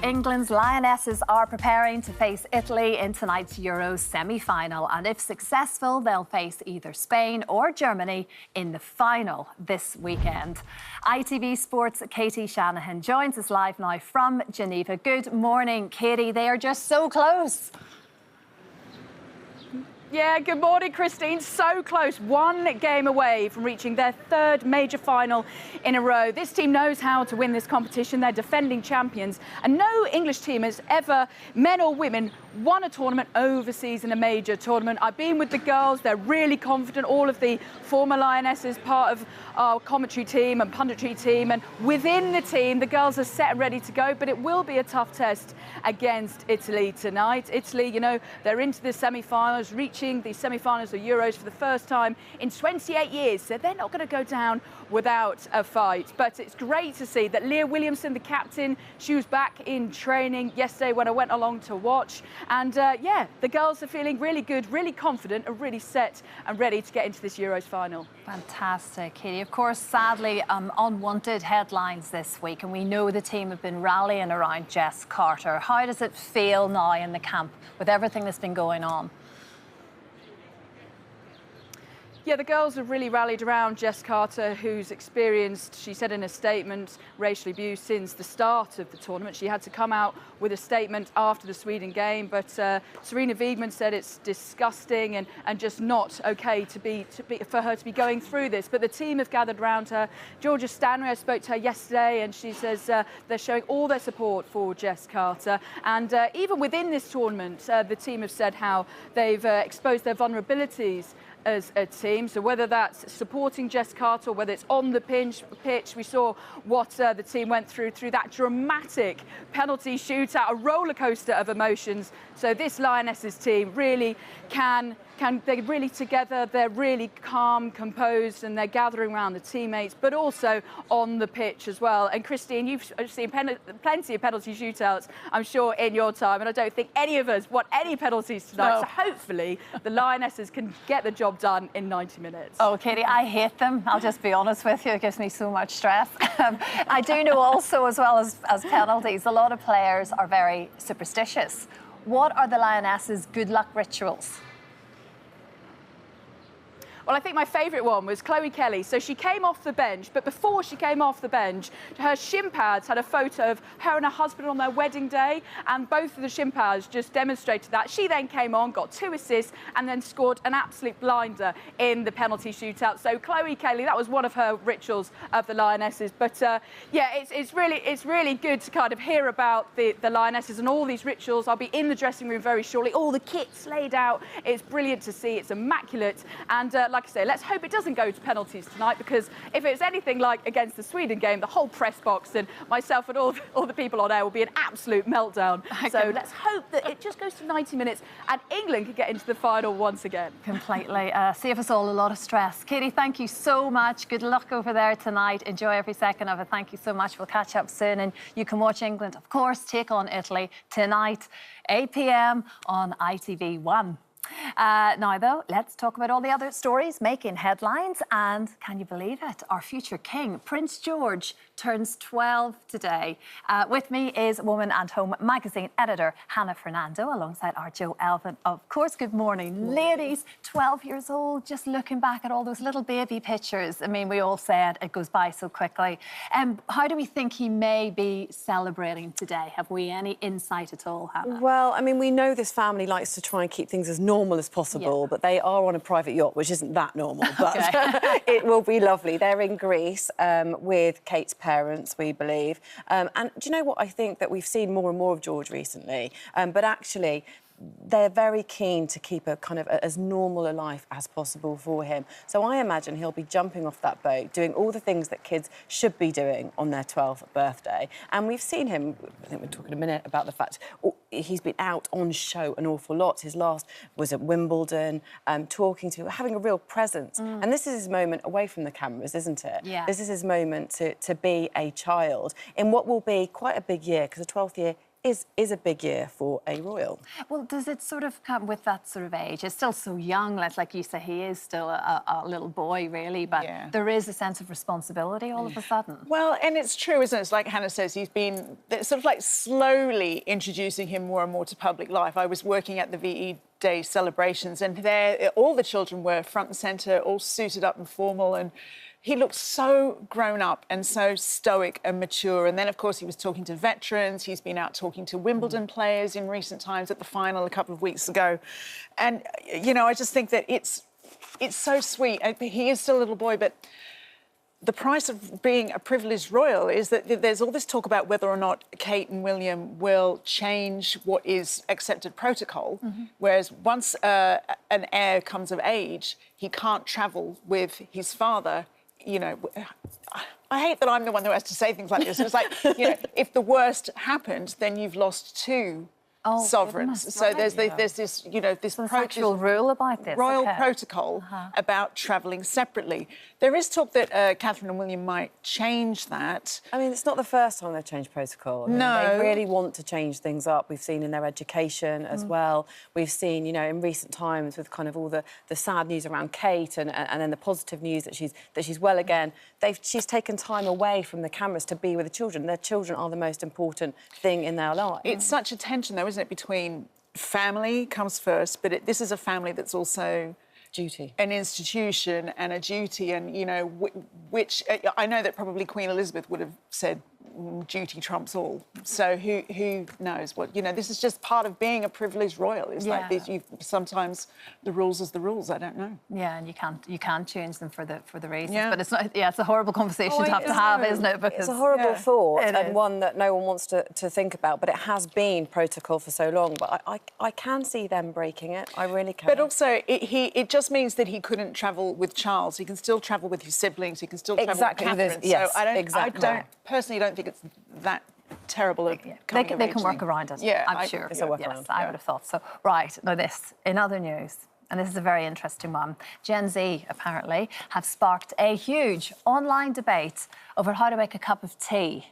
England's Lionesses are preparing to face Italy in tonight's Euros semi-final, and if successful, they'll face either Spain or Germany in the final this weekend. ITV Sports' Katie Shanahan joins us live now from Geneva. Good morning, Katie. They are just so close. Yeah, good morning, Christine. So close, one game away from reaching their third major final in a row. This team knows how to win this competition. They're defending champions, and no English team has ever, men or women, won a tournament overseas in a major tournament. I've been with the girls. They're really confident. All of the former Lionesses, part of our commentary team and punditry team, and within the team, the girls are set and ready to go, but it will be a tough test against Italy tonight. Italy, you know, they're into the semi-finals, reaching the semi-finals of Euros for the first time in 28 years, so they're not going to go down without a fight. But it's great to see that Leah Williamson, the captain, she was back in training yesterday when I went along to watch. And yeah, the girls are feeling really good, really confident, and really set and ready to get into this Euros final. Fantastic, Katie. Of course, sadly, unwanted headlines this week, and we know the team have been rallying around Jess Carter. How does it feel now in the camp with everything that's been going on? Yeah, the girls have really rallied around Jess Carter, who's experienced, she said in a statement, racial abuse since the start of the tournament. She had to come out with a statement after the Sweden game, but Serena Wiegmann said it's disgusting and just not okay for her to be going through this. But the team have gathered around her. Georgia Stanley, I spoke to her yesterday, and she says they're showing all their support for Jess Carter. And even within this tournament, the team have said how they've exposed their vulnerabilities as a team. So whether that's supporting Jess Carter or whether it's on the pitch, we saw what the team went through that dramatic penalty shootout, a roller coaster of emotions. So this Lionesses team really they're really together, they're really calm, composed, and they're gathering around the teammates, but also on the pitch as well. And Christine, you've seen plenty of penalty shootouts, I'm sure, in your time, and I don't think any of us want any penalties tonight. No. So hopefully the Lionesses can get the job done in 90 minutes. Oh, Katie, I hate them. I'll just be honest with you. It gives me so much stress. I do know also, as well as penalties, a lot of players are very superstitious. What are the Lionesses' good luck rituals? Well, I think my favourite one was Chloe Kelly. So she came off the bench, but before she came off the bench, her shin pads had a photo of her and her husband on their wedding day, and both of the shin pads just demonstrated that. She then came on, got 2 assists, and then scored an absolute blinder in the penalty shootout. So Chloe Kelly, that was one of her rituals of the Lionesses. But yeah, it's really good to kind of hear about the Lionesses and all these rituals. I'll be in the dressing room very shortly. All the kits laid out. It's brilliant to see. It's immaculate. And like I say, let's hope it doesn't go to penalties tonight, because if it's anything like against the Sweden game, the whole press box and myself and all the people on air will be an absolute meltdown. So let's hope that it just goes to 90 minutes and England can get into the final once again. Completely. Save us all a lot of stress. Katie, thank you so much. Good luck over there tonight. Enjoy every second of it. Thank you so much. We'll catch up soon, and you can watch England, of course, take on Italy tonight, 8 p.m. on ITV1. Now, though, let's talk about all the other stories making headlines. And can you believe it? Our future king, Prince George, turns 12 today. With me is Woman and Home magazine editor Hannah Fernando, alongside our Jo Elvin. Of course, good morning, ladies. 12 years old, just looking back at all those little baby pictures. I mean, we all said it goes by so quickly. How do we think he may be celebrating today? Have we any insight at all, Hannah? Well, I mean, we know this family likes to try and keep things as normal as possible, but they are on a private yacht, which isn't that normal, but it will be lovely. They're in Greece with Kate's parents, we believe. And do you know what? I think that we've seen more and more of George recently, but actually they're very keen to keep a kind of as normal a life as possible for him. So I imagine he'll be jumping off that boat, doing all the things that kids should be doing on their 12th birthday. And we've seen him, I think we'll talk in a minute about the fact he's been out on show an awful lot. His last was at Wimbledon, having a real presence. And this is his moment away from the cameras, isn't it? Yeah. This is his moment to be a child in what will be quite a big year, because the 12th year is a big year for a royal. Well, does it sort of come with that sort of age? It's still so young, like you say, he is still a little boy, really, but there is a sense of responsibility all of a sudden. Well, and it's true, isn't it? It's like Hannah says, he's been sort of like slowly introducing him more and more to public life. I was working at the VE Day celebrations, and there all the children were front and centre, all suited up and formal, and he looked so grown up and so stoic and mature. And then, of course, he was talking to veterans. He's been out talking to Wimbledon players in recent times, at the final a couple of weeks ago. And, you know, I just think that it's so sweet. He is still a little boy, but the price of being a privileged royal is that there's all this talk about whether or not Kate and William will change what is accepted protocol, whereas once an heir comes of age, he can't travel with his father. You know, I hate that I'm the one who has to say things like this. It's like, you know, if the worst happened, then you've lost two sovereigns. Goodness, so there's this, you know, this actual rule about this. Royal protocol about travelling separately. There is talk that Catherine and William might change that. I mean, it's not the first time they've changed protocol. I mean, they really want to change things up. We've seen in their education as well. We've seen, you know, in recent times with kind of all the sad news around Kate and then the positive news that she's well again. She's taken time away from the cameras to be with the children. Their children are the most important thing in their life. It's such a tension, though, isn't it, between family comes first, but this is a family that's also duty, an institution and a duty, and, you know, which I know that probably Queen Elizabeth would have said duty trumps all. So who knows what, you know, this is just part of being a privileged royal. It's like this, sometimes the rules is the rules. I don't know. Yeah, and you can't change them for the reasons. But it's not. Yeah, it's a horrible conversation to have, isn't it? Because it's a horrible thought and one that no one wants to think about. But it has been protocol for so long. But I can see them breaking it. I really can. But also, it just means that he couldn't travel with Charles. He can still travel with his siblings. He can still travel with Catherine. Yes, so I don't personally don't think it's that terrible. They can work around it. Yeah, I'm sure. It's a workaround. Yes, I would have thought so. Right, now this, in other news, and this is a very interesting one. Gen Z, apparently, have sparked a huge online debate over how to make a cup of tea.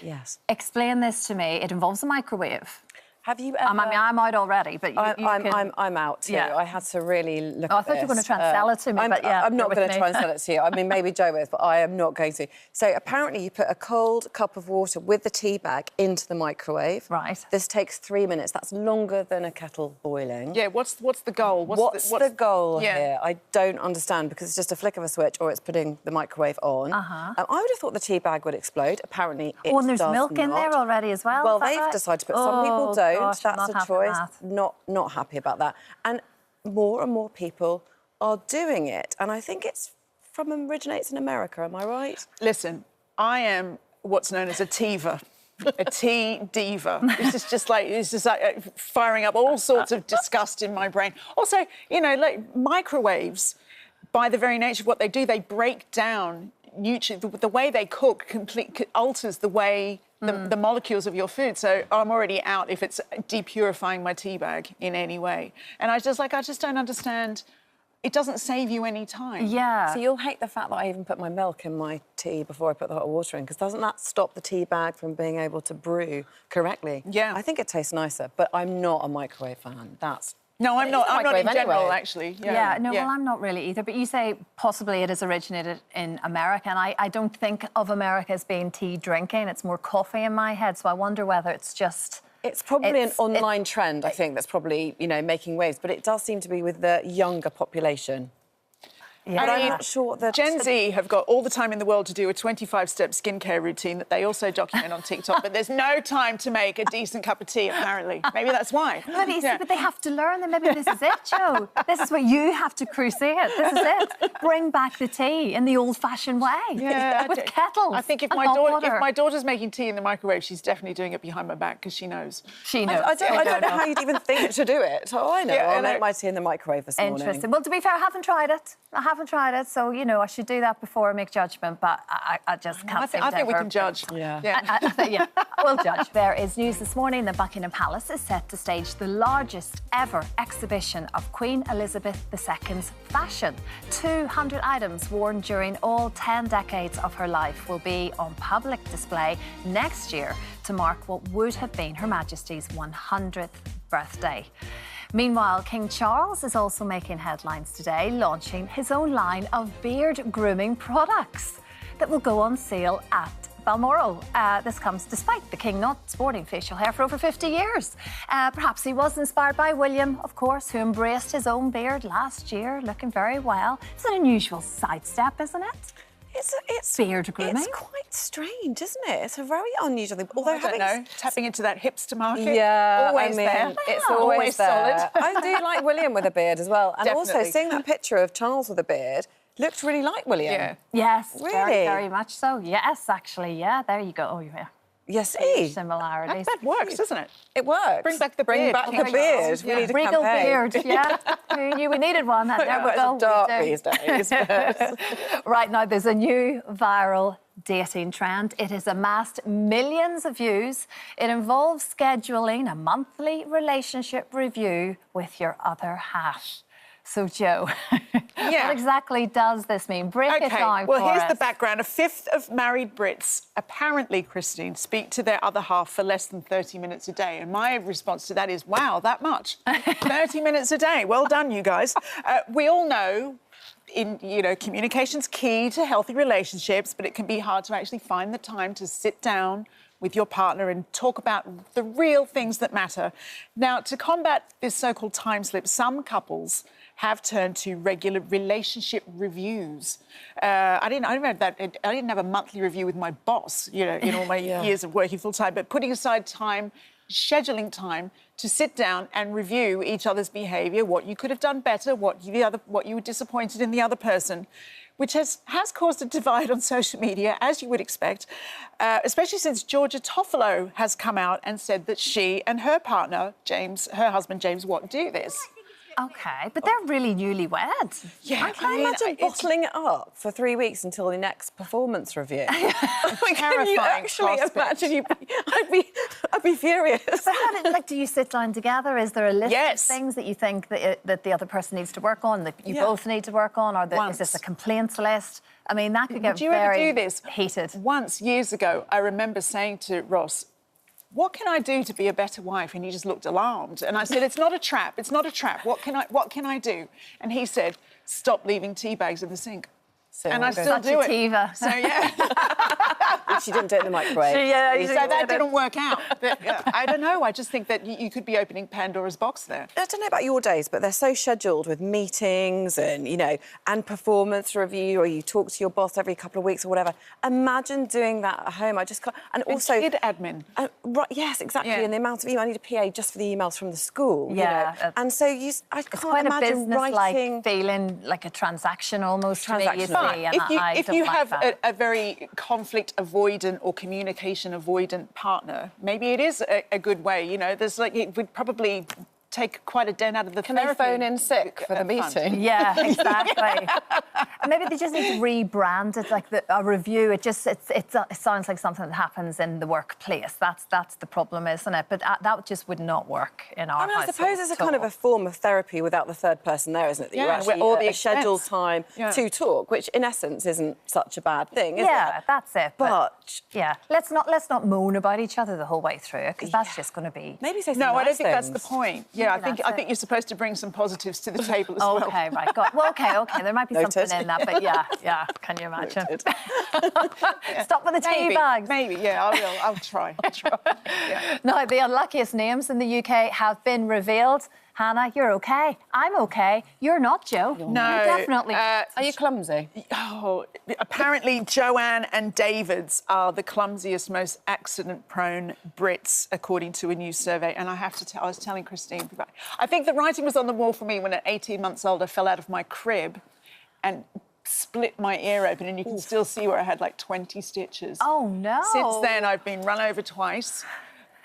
Yes. Explain this to me. It involves a microwave. Have you ever... I mean, I'm out already, but I'm out too. Yeah. I had to really look at this. I thought you were going to try and sell it to me, but yeah. I'm not going to try and sell it to you. I mean, maybe Jo is, but I am not going to. So apparently you put a cold cup of water with the tea bag into the microwave. Right. This takes 3 minutes. That's longer than a kettle boiling. Yeah, what's the goal? What's the goal here? I don't understand, because it's just a flick of a switch or it's putting the microwave on. I would have thought the tea bag would explode. Apparently it and there's does milk in there already as well. Well, they've decided to put... Some people don't. Gosh, that's a choice. Not happy about that. And more people are doing it. And I think it's originates in America, am I right? Listen, I am what's known as a teaver. A tea diva. It's just like firing up all sorts of disgust in my brain. Also, you know, like microwaves, by the very nature of what they do, they break down nutrients. The way they cook alters the way the molecules of your food. So I'm already out if it's depurifying my tea bag in any way. And I just don't understand. It doesn't save you any time. Yeah. So you'll hate the fact that I even put my milk in my tea before I put the hot water in, because doesn't that stop the tea bag from being able to brew correctly? Yeah. I think it tastes nicer, but I'm not a microwave fan. No, I'm not in general, actually. Well, I'm not really either. But you say possibly it has originated in America, and I don't think of America as being tea drinking. It's more coffee in my head, so I wonder whether it's just... It's probably an online trend, I think, that's probably, you know, making waves. But it does seem to be with the younger population. Yeah. But I'm not sure that... Gen Z have got all the time in the world to do a 25-step skincare routine that they also document on TikTok, but there's no time to make a decent cup of tea, apparently. Maybe that's why. But they have to learn that maybe this is it, Jo. This is what you have to crusade. This is it. Bring back the tea in the old-fashioned way. Yeah. With kettles. I think if my daughter's making tea in the microwave, she's definitely doing it behind my back, because she knows. She knows. I don't know how you'd even think to do it. Oh, I know. I'll make my tea in the microwave this morning. Interesting. Well, to be fair, I haven't tried it. I haven't haven't tried it, so, you know, I should do that before I make judgment, but I just can't I think we can judge. Yeah, we'll judge. There is news this morning that Buckingham Palace is set to stage the largest ever exhibition of Queen Elizabeth II's fashion. 200 items worn during all 10 decades of her life will be on public display next year to mark what would have been Her Majesty's 100th birthday. Meanwhile, King Charles is also making headlines today, launching his own line of beard grooming products that will go on sale at Balmoral. This comes despite the King not sporting facial hair for over 50 years. Perhaps he was inspired by William, of course, who embraced his own beard last year, looking very well. It's an unusual sidestep, isn't it? It's beard grooming. It's quite strange, isn't it? It's a very unusual thing. Although I don't know, tapping into that hipster market. Yeah, always I mean, there. It's always there. solid. I do like William with a beard as well, and Definitely. also seeing that picture of Charles with a beard looked really like William. Yeah. Yes, Really? very, very much so. Yes, actually, yeah. There you go. Oh, yeah. Yes, see, Similarities. That works, doesn't it? it works. Bring back the Bring beard, back King the beard. Charles. We need a Regal campaign. beard, yeah. Who knew we needed one? There we go. It's dark We do. these days. but- Right now, there's a new viral dating trend. It has amassed millions of views. It involves scheduling a monthly relationship review with your other half. So, Jo, what exactly does this mean? Break it down well, for here's us. the background. A fifth of married Brits, apparently, Christine, speak to their other half for less than 30 minutes a day. And my response to that is, wow, that much. 30 minutes a day. Well done, you guys. We all know, communication's key to healthy relationships, but it can be hard to actually find the time to sit down with your partner and talk about the real things that matter. Now, to combat this so-called time slip, some couples have turned to regular relationship reviews. I didn't have a monthly review with my boss, in all my years of working full time, but putting aside time, scheduling time to sit down and review each other's behaviour, what you could have done better, what you were disappointed in the other person, which has caused a divide on social media, as you would expect, especially since Georgia Toffolo has come out and said that she and her partner, her husband James Watt, do this. OK, but they're really newlywed. Yeah, I can imagine bottling it up for 3 weeks until the next performance review. Can you actually imagine? I'd be furious. But how do you sit down together? Is there a list of things that you think that the other person needs to work on, that you both need to work on, or is this a complaints list? I mean, that could get very heated. Once, years ago, I remember saying to Ross, what can I do to be a better wife? And he just looked alarmed. And I said, it's not a trap. It's not a trap. What can I do? And he said, stop leaving tea bags in the sink. So and I still do it. So, yeah. She didn't do it in the microwave. So that didn't work out. But, I don't know. I just think that you could be opening Pandora's box there. I don't know about your days, but they're so scheduled with meetings and, and performance review, or you talk to your boss every couple of weeks or whatever. Imagine doing that at home. I just can't. And also kid admin. Right, yes, exactly. And the amount of email. I need a PA just for the emails from the school. Yeah. And so I can't imagine writing. Feeling like a transaction almost. Transactional. If you have a very conflict avoidant or communication avoidant partner, maybe it is a good way. It would probably take quite a dent out of the Can they phone in sick for the meeting? Yeah, exactly. And maybe they just need to rebrand it, like a review. It sounds like something that happens in the workplace. That's the problem, isn't it? But that just would not work in our household. I suppose it's a kind of a form of therapy without the third person there, isn't it? That you actually all the scheduled time to talk, which in essence isn't such a bad thing, is it? Yeah, that's it. But let's not moan about each other the whole way through, because that's just going to be. Maybe say some I nice don't think things. that's the point. Yeah, I think you're supposed to bring some positives to the table as well. OK, right. Well, OK. There might be something in that, but yeah. Can you imagine? Stop with the tea bags. Maybe, yeah, I will. I'll try. Yeah. Now, the unluckiest names in the UK have been revealed. Hannah, you're OK. I'm OK. You're not, Jo. No. You're definitely Are you clumsy? Oh, apparently Joanne and David's are the clumsiest, most accident-prone Brits, according to a new survey. And I have to tell, I was telling Christine, I think the writing was on the wall for me when at 18 months old I fell out of my crib and split my ear open, and you can still see where I had like 20 stitches. Oh, no. Since then, I've been run over twice.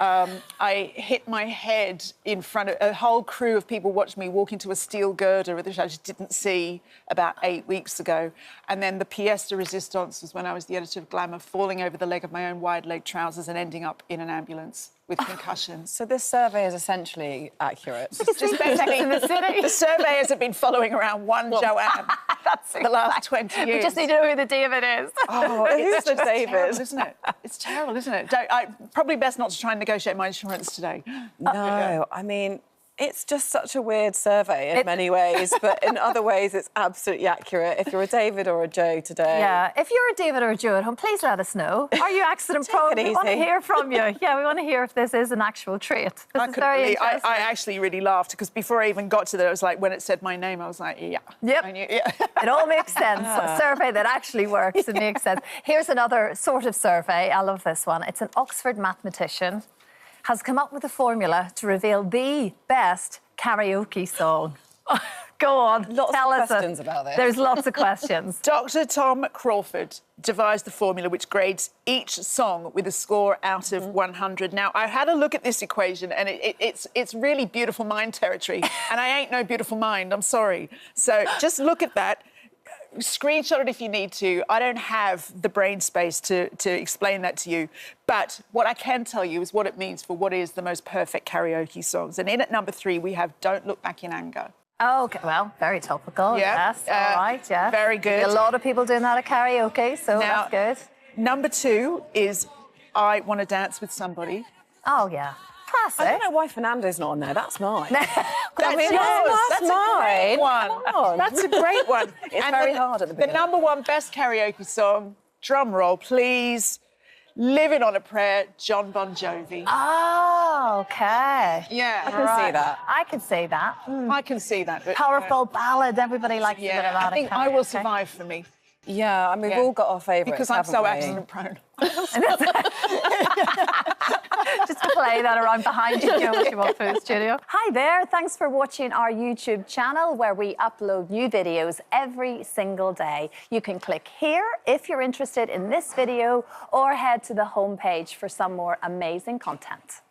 I hit my head in front of a whole crew of people watching me walk into a steel girder, which I just didn't see about 8 weeks ago. And then the pièce de résistance was when I was the editor of Glamour, falling over the leg of my own wide-leg trousers and ending up in an ambulance with concussions. So this survey is essentially accurate. It's basically in the city. The surveyors have been following around one Joanne for the last 20 years. We just need to know who the David is. Oh, Who's the David? Terrible, isn't it? It's terrible, isn't it? Probably best not to try and negotiate my insurance today. No, I mean, it's just such a weird survey in many ways, but in other ways it's absolutely accurate. If you're a David or a Jo today. Yeah, if you're a David or a Jo at home, please let us know. Are you accident prone? We want to hear from you. Yeah, we want to hear if this is an actual trait. This is very interesting. I actually really laughed because before I even got to that, I was like, when it said my name, I was like, yeah. Yep. I knew, yeah. It all makes sense. A survey that actually works. It makes sense. Here's another sort of survey. I love this one. It's an Oxford mathematician has come up with a formula to reveal the best karaoke song. Go on, tell us. Lots of questions about this. There's lots of questions. Dr. Tom Crawford devised the formula which grades each song with a score out of 100. Now, I had a look at this equation and it's really beautiful mind territory. And I ain't no beautiful mind, I'm sorry. So just look at that. Screenshot it if you need to. I don't have the brain space to explain that to you. But what I can tell you is what it means for what is the most perfect karaoke songs. And in at number 3, we have Don't Look Back in Anger. Oh, okay. Well, very topical. Yeah. Yes. All right. Yeah. Very good. A lot of people doing that at karaoke, so Now, that's good. Number 2 is I Want to Dance with Somebody. Oh, yeah. Classic. I don't know why Fernando's not on there. That's mine. That's yours. yours. That's a great mine. one. Come on. That's a great one. It's very hard at the beginning. The number 1 best karaoke song, drum roll, please, Living on a Prayer, John Bon Jovi. Oh, okay. Yeah. I can see that. I can see that. I can see that. But, Powerful ballad. Everybody likes a bit of yeah, that. I think at I Will karaoke. Survive for me. Yeah, I mean, we've all got our favourites, Because I'm so haven't we? accident prone. Just to play that around behind you, Jo, as you walk through the studio. Hi there. Thanks for watching our YouTube channel where we upload new videos every single day. You can click here if you're interested in this video or head to the homepage for some more amazing content.